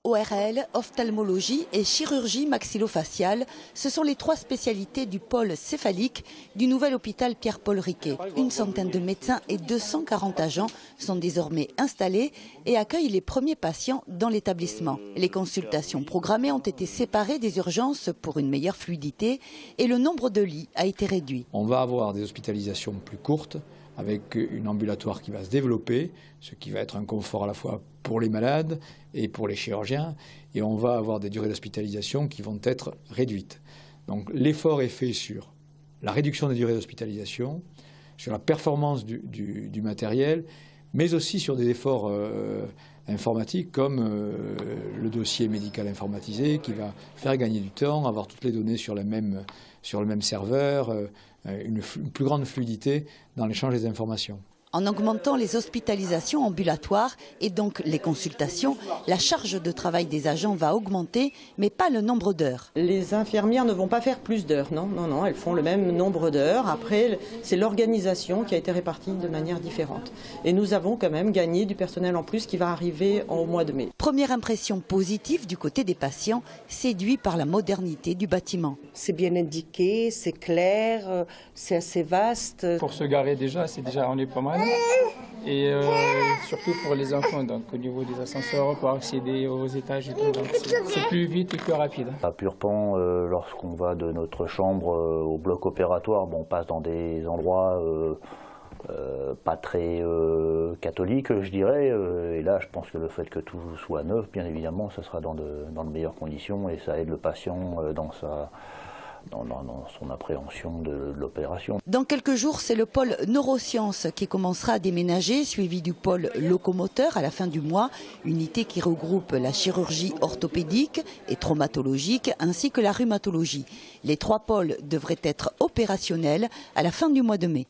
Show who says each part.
Speaker 1: ORL, ophtalmologie et chirurgie maxillofaciale, ce sont les trois spécialités du pôle céphalique du nouvel hôpital Pierre-Paul Riquet. Une centaine de médecins et 240 agents sont désormais installés et accueillent les premiers patients dans l'établissement. Les consultations programmées ont été séparées des urgences pour une meilleure fluidité et le nombre de lits a été réduit.
Speaker 2: On va avoir des hospitalisations plus courtes, avec une ambulatoire qui va se développer, ce qui va être un confort à la fois pour les malades et pour les chirurgiens. Et on va avoir des durées d'hospitalisation qui vont être réduites. Donc l'effort est fait sur la réduction des durées d'hospitalisation, sur la performance du matériel, mais aussi sur des efforts informatiques comme le dossier médical informatisé qui va faire gagner du temps, avoir toutes les données sur le même serveur, une plus grande fluidité dans l'échange des informations.
Speaker 1: En augmentant les hospitalisations ambulatoires et donc les consultations, la charge de travail des agents va augmenter, mais pas le nombre d'heures.
Speaker 3: Les infirmières ne vont pas faire plus d'heures, non, elles font le même nombre d'heures. Après, c'est l'organisation qui a été répartie de manière différente. Et nous avons quand même gagné du personnel en plus qui va arriver au mois de mai.
Speaker 1: Première impression positive du côté des patients, séduits par la modernité du bâtiment.
Speaker 4: C'est bien indiqué, c'est clair, c'est assez vaste.
Speaker 5: Pour se garer déjà, on est pas mal. Et surtout pour les enfants, donc au niveau des ascenseurs, pour accéder aux étages et tout, donc c'est plus vite et plus rapide.
Speaker 6: À Purpan, lorsqu'on va de notre chambre au bloc opératoire, on passe dans des endroits pas très catholiques, je dirais. Et là, je pense que le fait que tout soit neuf, bien évidemment, ça sera dans de meilleures conditions et ça aide le patient dans son appréhension de l'opération.
Speaker 1: Dans quelques jours, c'est le pôle neurosciences qui commencera à déménager, suivi du pôle locomoteur à la fin du mois, unité qui regroupe la chirurgie orthopédique et traumatologique ainsi que la rhumatologie. Les trois pôles devraient être opérationnels à la fin du mois de mai.